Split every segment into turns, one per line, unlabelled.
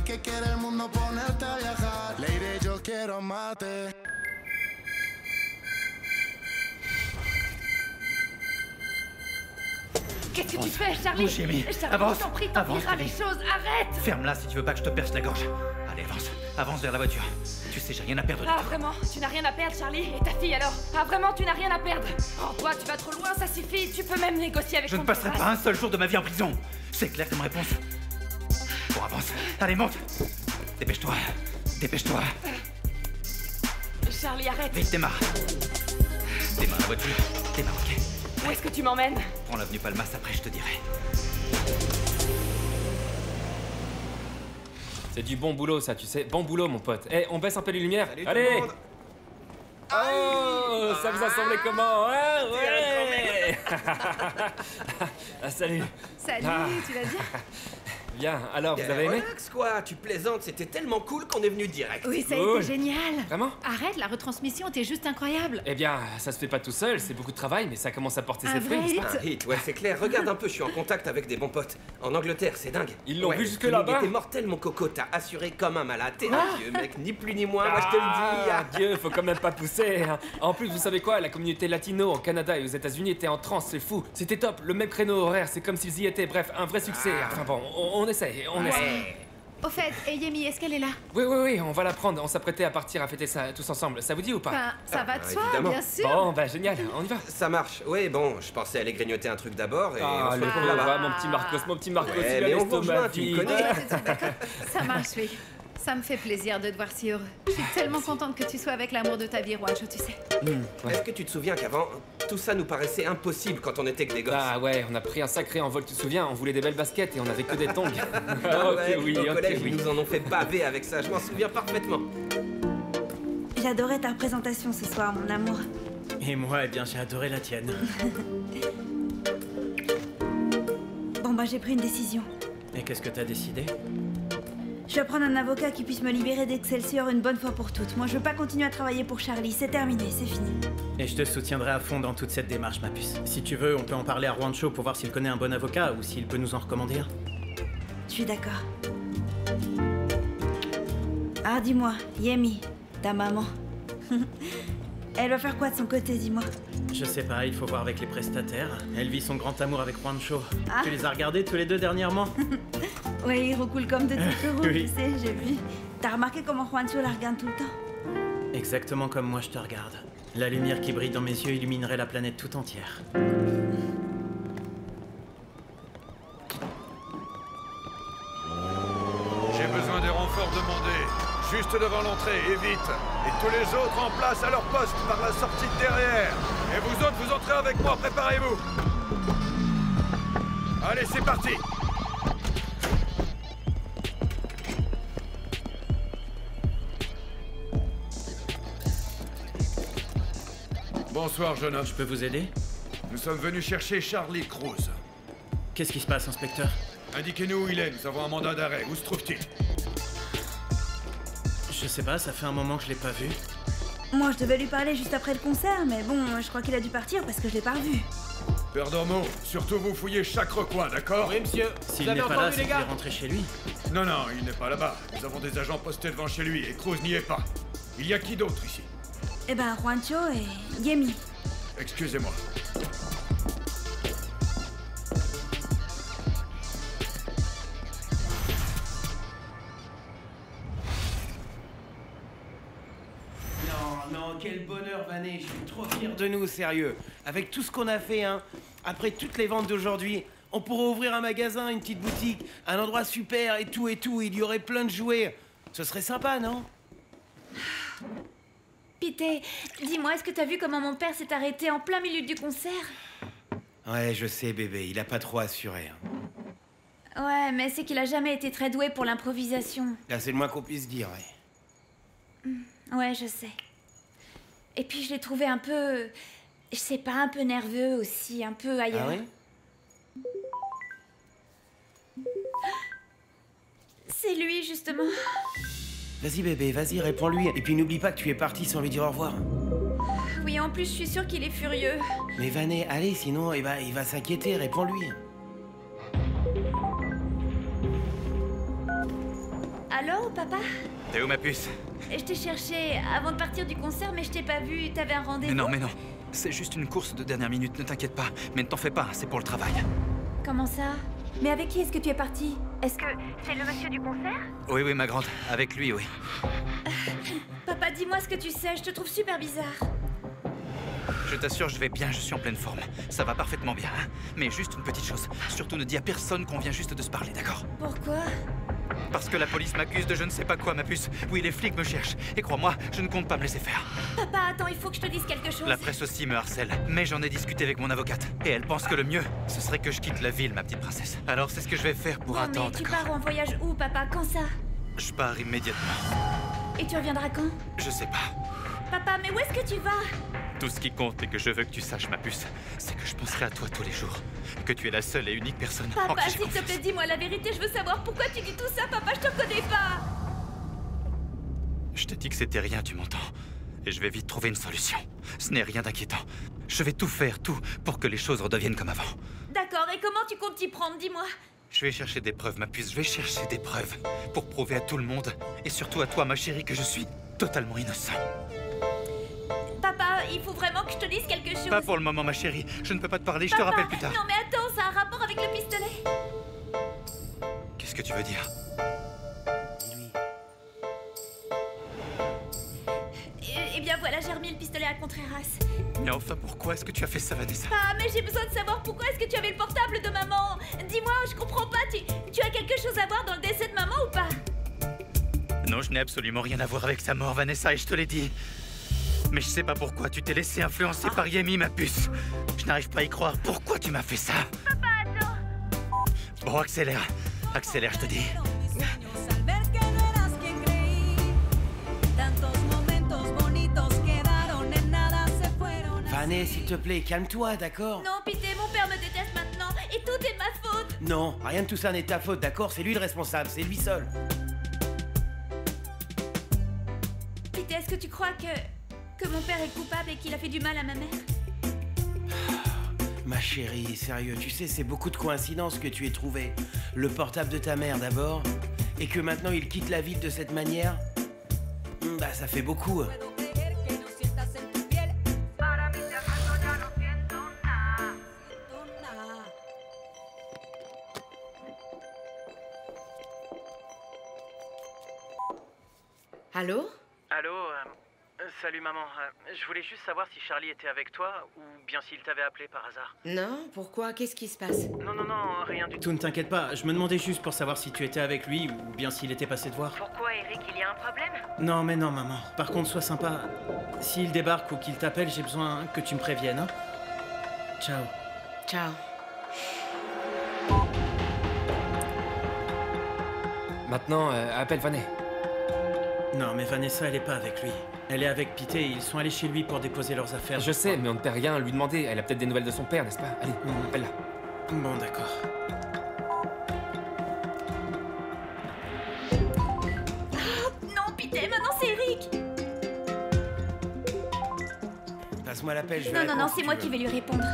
que quiere el mundo ponerte a viajar. Lady, yo quiero mate.
Qu'est-ce que tu fais, Charlie?
Bouge, Amy.
Charlie,
Avance.
je t'en prie,
Avance,
t'empireras les
Amy.
choses, arrête!
Ferme-la si tu veux pas que je te perce la gorge. Allez, avance. Avance vers la voiture. Tu sais, j'ai rien à perdre.
Ah, vraiment? Tu n'as rien à perdre, Charlie? Et ta fille, alors? Ah, vraiment, tu n'as rien à perdre? Oh, toi, tu vas trop loin, ça suffit. Tu peux même négocier avec
Je
ton
ne passerai
entourage.
pas un seul jour de ma vie en prison. C'est clair comme réponse. Bon, avance. Allez, monte. Dépêche-toi. Dépêche-toi.
Charlie, arrête.
Vite, démarre. Démarre la voiture. Démarre, ok.
Où est-ce que tu m'emmènes?
Prends l'avenue Palmas, après je te dirai.
C'est du bon boulot, ça, tu sais. Bon boulot, mon pote. Eh, on baisse un peu les lumières.
Salut
Allez!
tout le monde.
Oh, ça vous a semblé comment? Ouais! Ah, salut.
Salut,
Ah.
tu vas bien?
Bien, alors, vous avez aimé?
Relax quoi, tu plaisantes, c'était tellement cool qu'on est venu direct.
Oui, ça a
Cool.
été génial.
Vraiment?
Arrête, la retransmission était juste incroyable.
Eh bien, ça se fait pas tout seul, c'est beaucoup de travail, mais ça commence à porter
Un
ses fruits,
vrai
n'est-ce
hit.
pas?
Un hit, ouais, c'est clair. Regarde un peu, je suis en contact avec des bons potes. En Angleterre, c'est dingue.
Ils l'ont vu jusque
le streaming
là-bas?
était mortel, mon coco. T'as assuré comme un malade. T'es un vieux mec, ni plus ni moins, moi je te le dis.
Ah, Dieu, faut quand même pas pousser. Hein. En plus, vous savez quoi? La communauté latino au Canada et aux États-Unis était en transe, c'est fou. C'était top, le même créneau horaire, c'est comme s'ils y étaient. Bref, un vrai succès. Enfin bon, on essaye, on essaye.
Au fait, et Yemi, est-ce qu'elle est là?
Oui, on va la prendre. On s'apprêtait à partir à fêter ça tous ensemble. Ça vous dit ou pas?
Enfin, ça va de soi,
évidemment.
bien sûr.
Bon, bah génial, on y va.
Ça marche. Oui, bon, je pensais aller grignoter un truc d'abord et on se
le
retrouve
pauvre,
là-bas.
mon petit Marcos,
Ouais,
il a
mais on vous
l'estomac
rejoint, tu me
vide.
connais.
D'accord, ça marche, oui. Ça me fait plaisir de te voir si heureux. Je suis tellement contente que tu sois avec l'amour de ta vie, Juancho, tu sais.
Est-ce que tu te souviens qu'avant, tout ça nous paraissait impossible quand on était que des gosses?
Ah ouais, on a pris un sacré envol, tu te souviens? On voulait des belles baskets et on avait que des tongs.
Ah
Ok,
ouais,
oui,
au
ok,
collège,
oui.
ils nous en ont fait baver avec ça, je m'en souviens parfaitement.
J'adorais ta représentation ce soir, mon amour.
Et moi, eh bien, j'ai adoré la tienne.
Bon, bah, j'ai pris une décision.
Et qu'est-ce que t'as décidé?
Je vais prendre un avocat qui puisse me libérer d'Excelsior une bonne fois pour toutes. Moi, je veux pas continuer à travailler pour Charlie. C'est terminé, c'est fini.
Et je te soutiendrai à fond dans toute cette démarche, ma puce. Si tu veux, on peut en parler à Juancho pour voir s'il connaît un bon avocat ou s'il peut nous en recommander un.
Je suis d'accord. Ah, dis-moi, Yemi, ta maman. Elle va faire quoi de son côté, dis-moi?
Je sais pas, il faut voir avec les prestataires. Elle vit son grand amour avec Juancho.
Ah.
Tu les as regardés tous les deux dernièrement?
Ouais, il recoule comme de toute roue,
Oui.
tu sais, j'ai vu. T'as remarqué comment Juancho la regarde tout le temps?
Exactement comme moi je te regarde. La lumière qui brille dans mes yeux illuminerait la planète tout entière.
J'ai besoin des renforts demandés. Juste devant l'entrée, et vite. Et tous les autres en place à leur poste par la sortie de derrière. Et vous autres, vous entrez avec moi, préparez-vous. Allez, c'est parti. Bonsoir, jeune homme.
Je peux vous aider?
Nous sommes venus chercher Charlie Cruz.
Qu'est-ce qui se passe, inspecteur?
Indiquez-nous où il est, nous avons un mandat d'arrêt. Où se trouve-t-il?
Je sais pas, ça fait un moment que je l'ai pas vu.
Moi, je devais lui parler juste après le concert, mais bon, je crois qu'il a dû partir parce que je l'ai pas revu.
Père Dormo, surtout vous fouillez chaque recoin, d'accord?
Oui, monsieur.
S'il n'est pas là, c'est qu'il est rentré chez lui.
Non, non, il n'est pas là-bas. Nous avons des agents postés devant chez lui et Cruz n'y est pas. Il y a qui d'autre ici?
Eh ben, Juancho et Yemi.
Excusez-moi.
Non, quel bonheur, Vanet. Je suis trop fier de nous, sérieux. Avec tout ce qu'on a fait, hein. Après toutes les ventes d'aujourd'hui, on pourrait ouvrir un magasin, une petite boutique, un endroit super et tout. Il y aurait plein de jouets. Ce serait sympa, non?
Pité, dis-moi, est-ce que t'as vu comment mon père s'est arrêté en plein milieu du concert?
Ouais, je sais, bébé. Il a pas trop assuré. Hein.
Ouais, mais c'est qu'il a jamais été très doué pour l'improvisation.
Là, c'est le moins qu'on puisse dire, ouais.
Ouais, je sais. Et puis je l'ai trouvé un peu... Je sais pas, un peu nerveux aussi, un peu ailleurs.
Ah ouais?
C'est lui, justement.
Vas-y, bébé, vas-y, réponds-lui. Et puis n'oublie pas que tu es parti sans lui dire au revoir.
Oui, en plus, je suis sûre qu'il est furieux.
Mais Vanet, allez, sinon, il va s'inquiéter. Réponds-lui.
Allô, papa?
T'es où, ma puce?
Je t'ai cherché avant de partir du concert, mais je t'ai pas vu. T'avais un rendez-vous?
Mais non. C'est juste une course de dernière minute, ne t'inquiète pas. Mais ne t'en fais pas, c'est pour le travail.
Comment ça? Mais avec qui est-ce que tu es parti? Est-ce que c'est le monsieur du concert?
Oui, ma grande. Avec lui, oui.
Papa, dis-moi ce que tu sais, je te trouve super bizarre.
Je t'assure, je vais bien, je suis en pleine forme. Ça va parfaitement bien, hein. Mais juste une petite chose. Surtout ne dis à personne qu'on vient juste de se parler, d'accord?
Pourquoi?
Parce que la police m'accuse de je ne sais pas quoi, ma puce. Oui, les flics me cherchent. Et crois-moi, je ne compte pas me laisser faire.
Papa, attends, il faut que je te dise quelque chose.
La presse aussi me harcèle. Mais j'en ai discuté avec mon avocate. Et elle pense que le mieux, ce serait que je quitte la ville, ma petite princesse. Alors c'est ce que je vais faire pour un temps,
mais tu
d'accord?
pars en voyage où, papa? Quand ça?
Je pars immédiatement.
Et tu reviendras quand?
Je sais pas.
Papa, mais où est-ce que tu vas?
Tout ce qui compte et que je veux que tu saches, ma puce, c'est que je penserai à toi tous les jours. Que tu es la seule et unique personne en
Papa,
qui j'ai
s'il te
confiance.
plaît, dis-moi la vérité, je veux savoir pourquoi tu dis tout ça, papa, je te connais pas.
Je t'ai dit que c'était rien, tu m'entends? Et je vais vite trouver une solution. Ce n'est rien d'inquiétant. Je vais tout faire, tout, pour que les choses redeviennent comme avant.
D'accord, et comment tu comptes t'y prendre, dis-moi?
Je vais chercher des preuves, ma puce, je vais chercher des preuves. Pour prouver à tout le monde, et surtout à toi, ma chérie, que je suis totalement innocent.
Papa, il faut vraiment que je te dise quelque chose.
Pas pour le moment, ma chérie. Je ne peux pas te parler, je te
Papa,
rappelle plus tard.
Non mais attends, ça a un rapport avec le pistolet.
Qu'est-ce que tu veux dire?
Eh bien voilà, j'ai remis le pistolet à Contreras.
Mais enfin, pourquoi est-ce que tu as fait ça, Vanessa?
Ah, mais j'ai besoin de savoir pourquoi est-ce que tu avais le portable de maman. Dis-moi, je comprends pas, tu as quelque chose à voir dans le décès de maman ou pas?
Non, je n'ai absolument rien à voir avec sa mort, Vanessa, et je te l'ai dit. Mais je sais pas pourquoi tu t'es laissé influencer par Yemi, ma puce. Je n'arrive pas à y croire. Pourquoi tu m'as fait ça?
Papa, attends.
Bon, accélère. Accélère, je te dis.
Vanessa, s'il te plaît, calme-toi, d'accord?
Non, Pité, mon père me déteste maintenant, et tout est de ma faute.
Non, rien de tout ça n'est ta faute, d'accord? C'est lui le responsable, c'est lui seul.
Pité, est-ce que tu crois que mon père est coupable et qu'il a fait du mal à ma mère?
Ma chérie, sérieux, tu sais, c'est beaucoup de coïncidences que tu aies trouvé. Le portable de ta mère d'abord, et que maintenant il quitte la ville de cette manière. Bah, ça fait beaucoup.
Allô?
Allô, salut maman. Je voulais juste savoir si Charlie était avec toi ou bien s'il t'avait appelé par hasard.
Non, pourquoi? Qu'est-ce qui se passe?
Non, rien du tout. Ne t'inquiète pas, je me demandais juste pour savoir si tu étais avec lui ou bien s'il était passé te voir.
Pourquoi, Eric, il y a un problème?
Non, mais non, maman. Par contre, sois sympa. S'il débarque ou qu'il t'appelle, j'ai besoin que tu me préviennes, hein. Ciao.
Ciao.
Maintenant, appelle Vanessa.
Non, mais Vanessa, elle est pas avec lui. Elle est avec Pité et ils sont allés chez lui pour déposer leurs affaires.
Je sais, mais on ne peut rien lui demander. Elle a peut-être des nouvelles de son père, n'est-ce pas? Allez, appelle-la.
Bon, d'accord.
Non, Pité, maintenant c'est Eric.
Passe-moi l'appel, je vais
Non,
répondre
c'est
si
moi
tu
qui
veux.
vais lui répondre.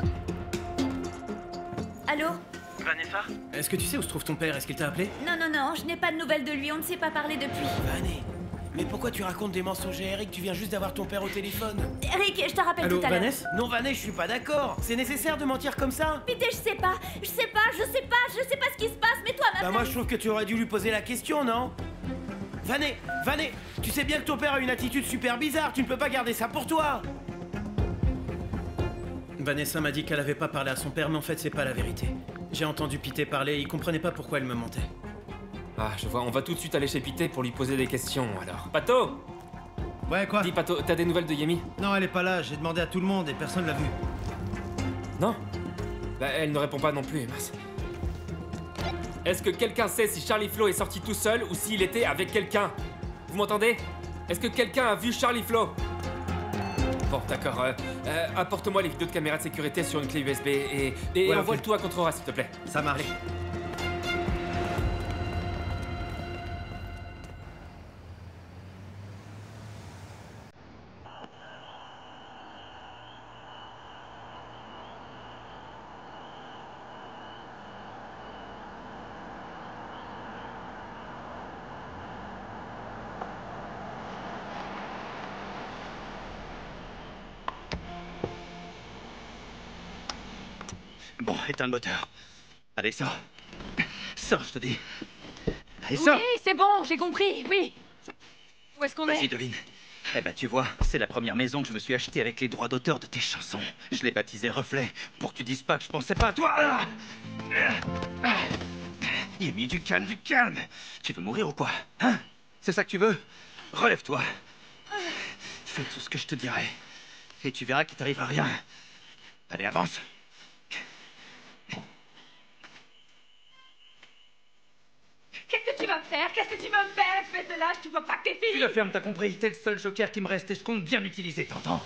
Allô?
Vanessa? Est-ce que tu sais où se trouve ton père? Est-ce qu'il t'a appelé?
Non, je n'ai pas de nouvelles de lui, on ne s'est pas parlé depuis.
Vané, mais pourquoi tu racontes des mensonges à Eric? Tu viens juste d'avoir ton père au téléphone.
Eric, je te rappelle
Allô,
tout à l'heure.
Vanessa?
Non, Vané, je suis pas d'accord. C'est nécessaire de mentir comme ça?
Pité, je sais pas ce qui se passe, mais toi, ma
Bah moi je trouve que tu aurais dû lui poser la question, non? Vané, tu sais bien que ton père a une attitude super bizarre, tu ne peux pas garder ça pour toi.
Vanessa m'a dit qu'elle avait pas parlé à son père, mais en fait, c'est pas la vérité. J'ai entendu Pité parler, il comprenait pas pourquoi elle me mentait.
Ah, je vois, on va tout de suite aller chez Pité pour lui poser des questions, alors. Pato!
Ouais, quoi?
Dis, Pato, t'as des nouvelles de Yemi?
Non, elle est pas là, j'ai demandé à tout le monde et personne l'a vue.
Non? Bah, elle ne répond pas non plus, mince. Est-ce que quelqu'un sait si Charlie Flo est sorti tout seul ou s'il était avec quelqu'un? Vous m'entendez? Est-ce que quelqu'un a vu Charlie Flo? Bon, d'accord. Apporte-moi les vidéos de caméra de sécurité sur une clé USB et
Ouais,
envoie
ok.
le tout à Contreras, s'il te plaît.
Ça marche.
Allez.
Bon, éteins le moteur. Allez, sors. Sors, je te dis. Allez, sors.
Oui, c'est bon, j'ai compris, oui. Où est-ce qu'on est?
Vas-y, devine. Eh ben, tu vois, c'est la première maison que je me suis achetée avec les droits d'auteur de tes chansons. Je l'ai baptisée Reflet, pour que tu dises pas que je pensais pas à toi. Yemi, du calme, du calme. Tu veux mourir ou quoi? Hein? C'est ça que tu veux? Relève-toi. Fais tout ce que je te dirai. Et tu verras qu'il t'arrivera rien. Allez, avance.
Qu'est-ce que tu vas me faire? Qu'est-ce que tu vas me faire, espèce de lâche? Tu vois pas que t'es fini?
Tu la fermes, t'as compris? T'es le seul joker qui me reste et je compte bien l'utiliser, t'entends?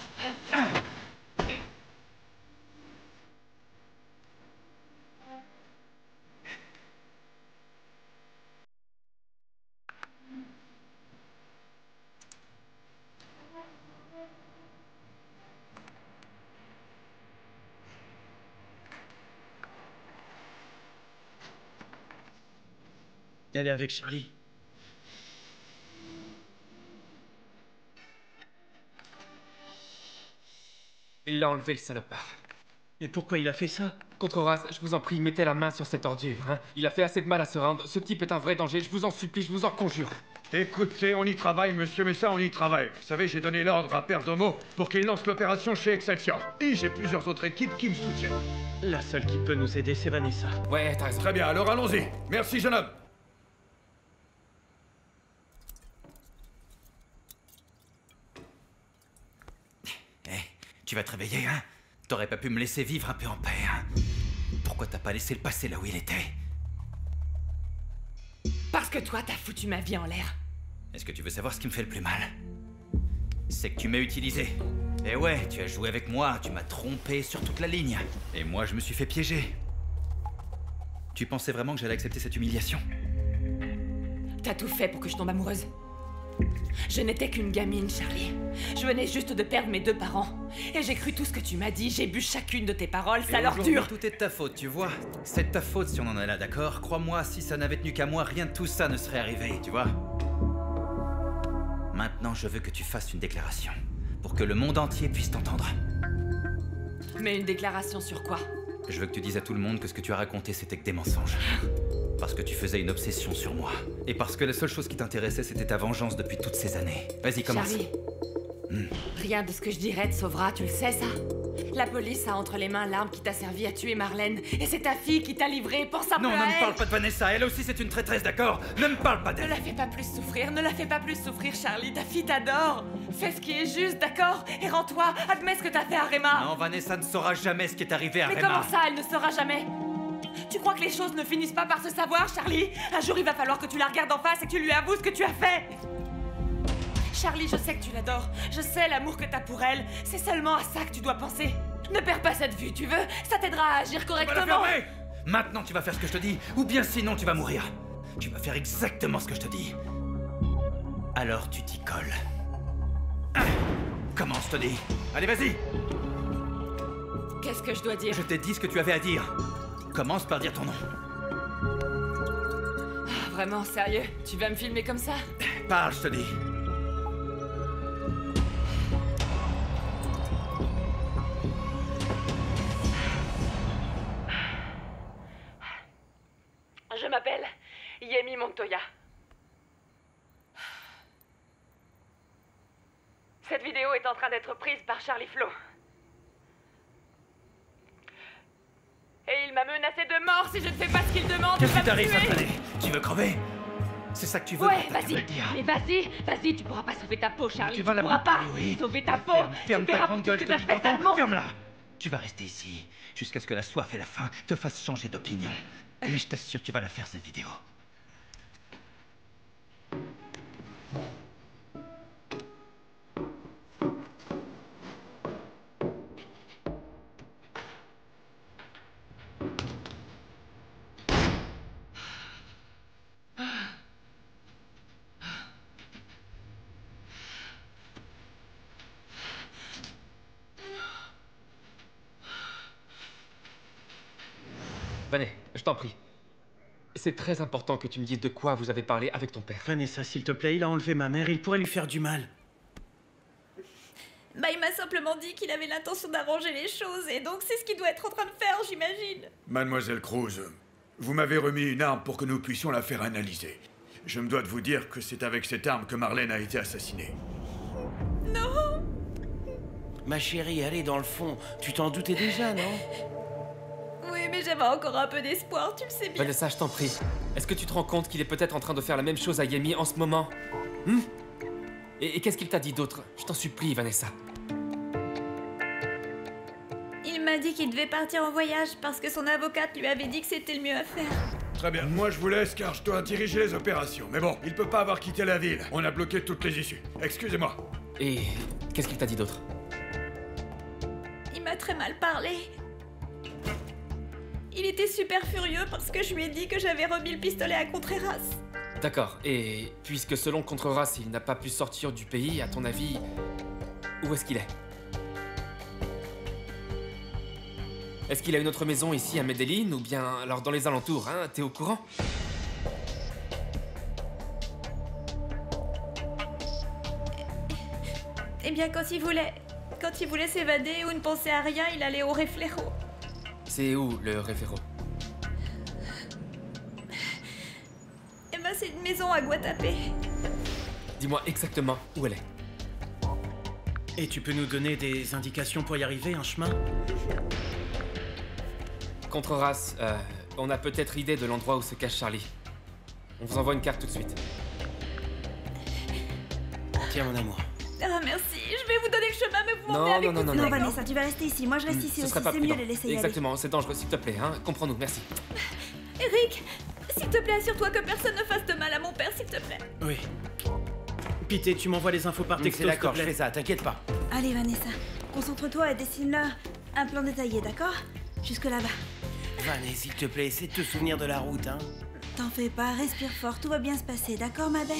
Elle est avec Charlie.
Il l'a enlevé, le salopard.
Mais pourquoi il a fait ça?
Contreras, je vous en prie, mettez la main sur cette ordure, hein. Il a fait assez de mal à se rendre. Ce type est un vrai danger, je vous en supplie, je vous en conjure.
Écoutez, on y travaille, monsieur, mais ça, on y travaille. Vous savez, j'ai donné l'ordre à Perdomo pour qu'il lance l'opération chez Excelsior. Et j'ai plusieurs autres équipes qui me soutiennent.
La seule qui peut nous aider, c'est Vanessa.
Ouais, t'as raison.
Très bien, alors allons-y. Merci, jeune homme.
Tu vas te réveiller, hein? T'aurais pas pu me laisser vivre un peu en paix, hein? Pourquoi t'as pas laissé le passer là où il était?
Parce que toi, t'as foutu ma vie en l'air.
Est-ce que tu veux savoir ce qui me fait le plus mal? C'est que tu m'as utilisé. Et ouais, tu as joué avec moi, tu m'as trompé sur toute la ligne. Et moi, je me suis fait piéger. Tu pensais vraiment que j'allais accepter cette humiliation?
T'as tout fait pour que je tombe amoureuse. Je n'étais qu'une gamine, Charlie. Je venais juste de perdre mes 2 parents. Et j'ai cru tout ce que tu m'as dit, j'ai bu chacune de tes paroles, ça leur dure.
Tout est de ta faute, tu vois. C'est de ta faute si on en est là, d'accord? Crois-moi, si ça n'avait tenu qu'à moi, rien de tout ça ne serait arrivé, tu vois. Maintenant, je veux que tu fasses une déclaration. Pour que le monde entier puisse t'entendre.
Mais une déclaration sur quoi?
Je veux que tu dises à tout le monde que ce que tu as raconté, c'était que des mensonges. Parce que tu faisais une obsession sur moi. Et parce que la seule chose qui t'intéressait, c'était ta vengeance depuis toutes ces années. Vas-y, commence.
Charlie, rien de ce que je dirais te sauvera, tu le sais ça? La police a entre les mains l'arme qui t'a servi à tuer Marlène. Et c'est ta fille qui t'a livré, pense un peu à elle.
Non, ne me parle pas de Vanessa, elle aussi c'est une traîtresse, d'accord? Ne me parle pas d'elle.
Ne la fais pas plus souffrir, ne la fais pas plus souffrir, Charlie. Ta fille t'adore. Fais ce qui est juste, d'accord? Et rends-toi, admets ce que t'as fait à Rema.
Non, Vanessa ne saura jamais ce qui est arrivé à Rema.
Mais comment ça, elle ne saura jamais? Tu crois que les choses ne finissent pas par se savoir, Charlie? Un jour, il va falloir que tu la regardes en face et que tu lui avoues ce que tu as fait. Charlie, je sais que tu l'adores. Je sais l'amour que t'as pour elle. C'est seulement à ça que tu dois penser. Ne perds pas cette vue, tu veux? Ça t'aidera à agir correctement.
Tu vas la fermer! Maintenant, tu vas faire ce que je te dis, ou bien sinon, tu vas mourir. Tu vas faire exactement ce que je te dis. Alors, tu t'y colles. Commence, je te dis. Allez, vas-y!
Qu'est-ce que je dois dire?
Je t'ai dit ce que tu avais à dire. Commence par dire ton nom.
Ah, vraiment, sérieux? Tu vas me filmer comme ça?
Parle, je te dis.
Je m'appelle Yemi Montoya. Cette vidéo est en train d'être prise par Charlie Flo. Et il m'a menacé de mort si je ne fais pas ce qu'il demande.
Qu'est-ce qui t'arrive, Satanée? Tu veux crever? C'est ça que tu veux?
Ouais, vas-y. Mais vas-y, tu pourras pas sauver ta peau, Charlie.
Tu vas la
pourras pas
oui.
Sauver ta peau.
Ferme ta grande gueule,
je te dis,
ferme-la. Tu vas rester ici jusqu'à ce que la soif et la faim te fassent changer d'opinion. Mais je t'assure, tu vas la faire, cette vidéo.
Vanessa, je t'en prie. C'est très important que tu me dises de quoi vous avez parlé avec ton père.
Vanessa, s'il te plaît, il a enlevé ma mère, il pourrait lui faire du mal.
Bah, il m'a simplement dit qu'il avait l'intention d'arranger les choses, et donc c'est ce qu'il doit être en train de faire, j'imagine.
Mademoiselle Cruz, vous m'avez remis une arme pour que nous puissions la faire analyser. Je me dois de vous dire que c'est avec cette arme que Marlène a été assassinée.
Non!
Ma chérie, allez dans le fond. Tu t'en doutais déjà, non?
Oui, mais j'avais encore un peu d'espoir, tu le sais bien.
Vanessa, je t'en prie. Est-ce que tu te rends compte qu'il est peut-être en train de faire la même chose à Yemi en ce moment? Et qu'est-ce qu'il t'a dit d'autre? Je t'en supplie, Vanessa.
Il m'a dit qu'il devait partir en voyage parce que son avocate lui avait dit que c'était le mieux à faire.
Très bien, moi je vous laisse car je dois diriger les opérations. Mais bon, il peut pas avoir quitté la ville. On a bloqué toutes les issues. Excusez-moi.
Et qu'est-ce qu'il t'a dit d'autre?
Il m'a très mal parlé. Il était super furieux parce que je lui ai dit que j'avais remis le pistolet à Contreras.
D'accord, et puisque selon Contreras, il n'a pas pu sortir du pays, à ton avis, où est-ce qu'il est? Est-ce qu'il a une autre maison ici à Medellin ou bien alors dans les alentours, hein? T'es au courant?
Eh bien, quand il voulait s'évader ou ne penser à rien, il allait au Reflejo.
C'est où, le Reflejo?
Eh ben, c'est une maison à Guatapé.
Dis-moi exactement où elle est.
Et tu peux nous donner des indications pour y arriver, un chemin?
Contreras, on a peut-être idée de l'endroit où se cache Charlie. On vous envoie une carte tout de suite.
Tiens, mon amour.
Ah, merci. Je vais vous donner le chemin, mais vous m'emmenez avec vous.
Non, Vanessa, tu vas rester ici. Moi, je reste ici
Ce
aussi.
serait pas
C'est mieux
prudent.
de les laisser y aller.
Exactement, c'est dangereux, s'il te plaît, hein. Comprends-nous, merci.
Eric, s'il te plaît, assure-toi que personne ne fasse de mal à mon père, s'il te plaît.
Oui. Pité, tu m'envoies les infos par texto,
C'est d'accord,
s'il
je
te
fais
plaît.
ça, t'inquiète pas.
Allez, Vanessa, concentre-toi et dessine-leur un plan détaillé, d'accord? Jusque là-bas.
Vanessa, s'il te plaît, essaie de te souvenir de la route, hein.
T'en fais pas, respire fort, tout va bien se passer, d'accord, ma belle?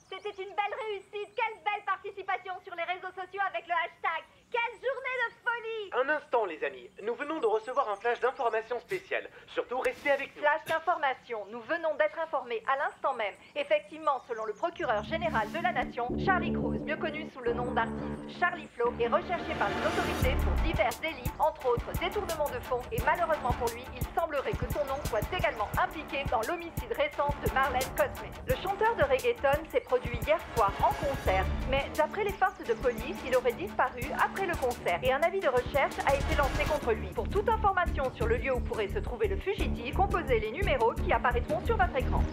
C'était une belle réussite, quelle belle participation sur les réseaux sociaux avec le hashtag. Quelle journée de folie!
Un instant, les amis. Nous venons de recevoir un flash d'information spéciale. Surtout, restez avec nous.
Flash d'information, nous venons d'être informés à l'instant même. Effectivement, selon le procureur général de la Nation, Charlie Cruz, mieux connu sous le nom d'artiste Charlie Flo, est recherché par les autorités pour divers délits, entre autres détournement de fonds, et malheureusement pour lui, il semblerait que son nom soit également impliqué dans l'homicide récent de Marlène Cosme. Le chanteur de reggaeton s'est produit hier soir en concert, mais d'après les forces de police, il aurait disparu après le concert et un avis de recherche a été lancé contre lui. Pour toute information sur le lieu où pourrait se trouver le fugitif, composez les numéros qui apparaîtront sur votre écran.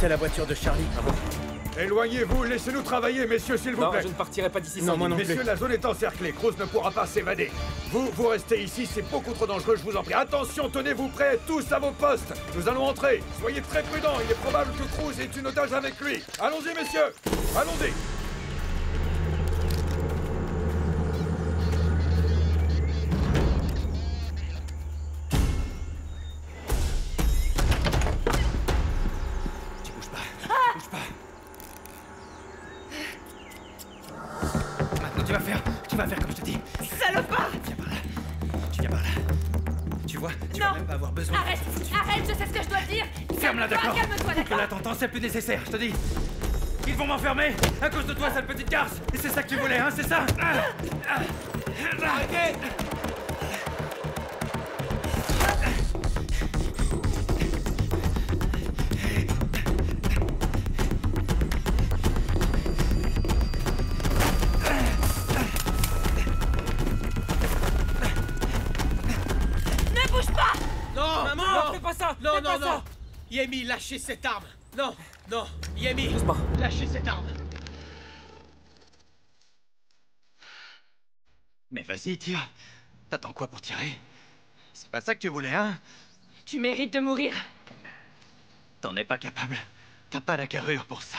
C'est la voiture de Charlie.
Éloignez-vous, laissez-nous travailler, messieurs, s'il vous
Non,
plaît.
je ne partirai pas d'ici
Non,
sans
moi non
lui.
Messieurs, la zone est encerclée. Cruz ne pourra pas s'évader. Vous restez ici, c'est beaucoup trop dangereux, je vous en prie. Attention, tenez-vous prêts, tous à vos postes. Nous allons entrer. Soyez très prudents, il est probable que Cruz ait une otage avec lui. Allons-y, messieurs. Allons-y.
Tu vas faire comme je te dis.
Salopard!
Viens par là. Tu viens par là. Tu vois, tu vas même pas avoir besoin.
Arrête! Arrête, je sais ce que je dois dire!
Ferme-la, d'accord?
Calme-toi,
Que
d'accord?
là t'entends, c'est plus nécessaire, je te dis. Ils vont m'enfermer à cause de toi, sale petite garce. Et c'est ça que tu voulais, hein, c'est ça? Arrêtez!
Non, fais pas ça!
Non,
Fais
non,
pas
non!
ça.
Yemi, lâchez cette arme! Non, non, Yemi!
Doucement.
Lâchez cette arme!
Mais vas-y, tire. T'attends quoi pour tirer? C'est pas ça que tu voulais, hein?
Tu mérites de mourir.
T'en es pas capable. T'as pas la carrure pour ça.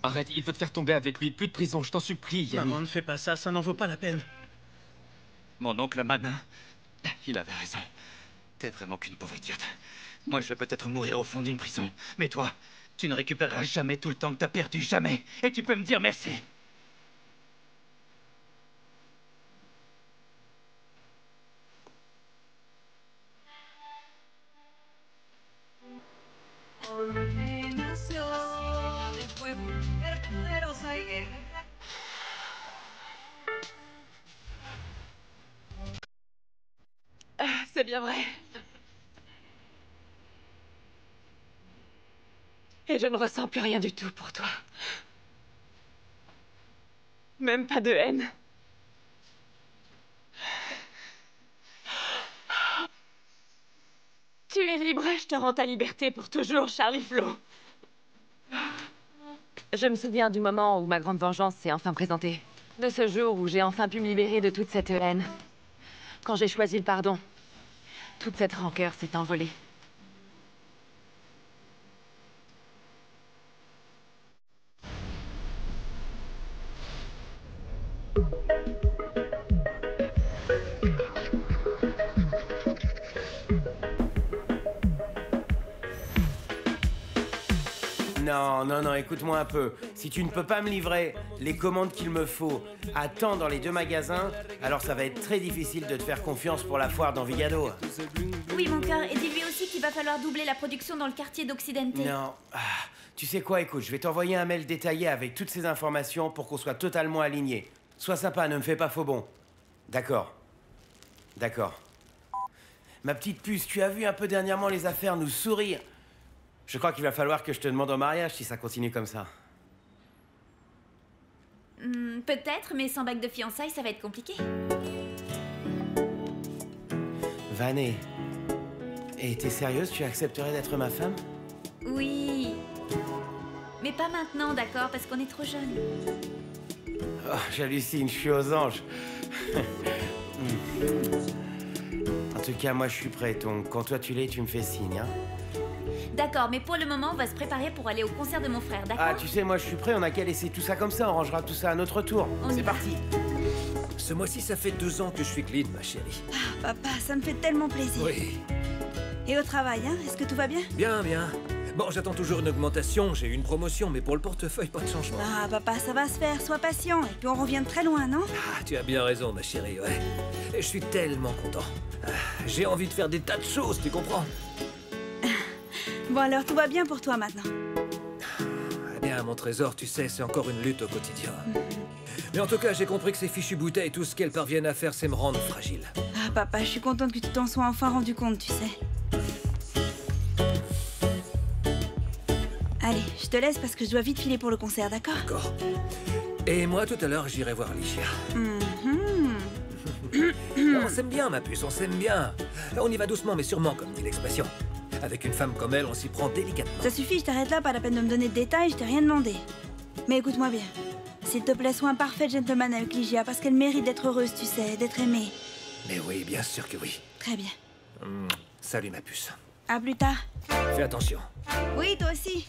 Arrête, il veut te faire tomber avec lui. Plus de prison, je t'en supplie, Yami.
Maman, ne fais pas ça, ça n'en vaut pas la peine.
Mon oncle Manin, il avait raison. T'es vraiment qu'une pauvre idiote. Moi, je vais peut-être mourir au fond d'une prison. Mais toi, tu ne récupéreras jamais tout le temps que t'as perdu, jamais. Et tu peux me dire merci.
C'est bien vrai. Et je ne ressens plus rien du tout pour toi. Même pas de haine. Tu es libre, je te rends ta liberté pour toujours, Charlie Flo. Je me souviens du moment où ma grande vengeance s'est enfin présentée. De ce jour où j'ai enfin pu me libérer de toute cette haine. Quand j'ai choisi le pardon, toute cette rancœur s'est envolée.
Non, écoute-moi un peu. Si tu ne peux pas me livrer les commandes qu'il me faut à temps dans les 2 magasins, alors ça va être très difficile de te faire confiance pour la foire d'Envigado.
Oui, mon cœur, et dis-lui aussi qu'il va falloir doubler la production dans le quartier d'Occidente.
Non. Tu sais quoi, écoute, je vais t'envoyer un mail détaillé avec toutes ces informations pour qu'on soit totalement alignés. Sois sympa, ne me fais pas faux bon. D'accord. D'accord. Ma petite puce, tu as vu un peu dernièrement les affaires nous sourire. Je crois qu'il va falloir que je te demande en mariage si ça continue comme ça.
Peut-être, mais sans bague de fiançailles, ça va être compliqué.
Vané. Et t'es sérieuse, tu accepterais d'être ma femme?
Oui. Mais pas maintenant, d'accord, parce qu'on est trop jeunes.
Oh, j'hallucine, je suis aux anges. En tout cas, moi je suis prêt, donc quand toi tu l'es, tu me fais signe, hein.
D'accord, mais pour le moment, on va se préparer pour aller au concert de mon frère, d'accord?
Ah, tu sais, moi je suis prêt, on a qu'à laisser tout ça comme ça, on rangera tout ça à notre tour. C'est parti.
Ce mois-ci, ça fait 2 ans que je suis clean, ma chérie.
Ah, papa, ça me fait tellement plaisir.
Oui.
Et au travail, hein? Est-ce que tout va bien?
Bien, bien. Bon, j'attends toujours une augmentation, j'ai eu une promotion, mais pour le portefeuille, pas de changement.
Ah, papa, ça va se faire, sois patient. Et puis on revient de très loin, non?
Ah, tu as bien raison, ma chérie, ouais. Et je suis tellement content. Ah, j'ai envie de faire des tas de choses, tu comprends?
Bon alors, tout va bien pour toi maintenant?
Eh bien, mon trésor, tu sais, c'est encore une lutte au quotidien. Mais en tout cas, j'ai compris que ces fichues bouteilles, tout ce qu'elles parviennent à faire, c'est me rendre fragile.
Ah, papa, je suis contente que tu t'en sois enfin rendu compte, tu sais. Allez, je te laisse parce que je dois vite filer pour le concert, d'accord?
D'accord. Et moi, tout à l'heure, j'irai voir Ligia. On s'aime bien, ma puce, on s'aime bien. On y va doucement, mais sûrement, comme dit l'expression. Avec une femme comme elle, on s'y prend délicatement.
Ça suffit, je t'arrête là, pas la peine de me donner de détails, je t'ai rien demandé. Mais écoute-moi bien. S'il te plaît, sois un parfait gentleman avec Ligia, parce qu'elle mérite d'être heureuse, tu sais, d'être aimée.
Mais oui, bien sûr que oui.
Très bien.
Salut, ma puce.
À plus tard.
Fais attention.
Oui, toi aussi.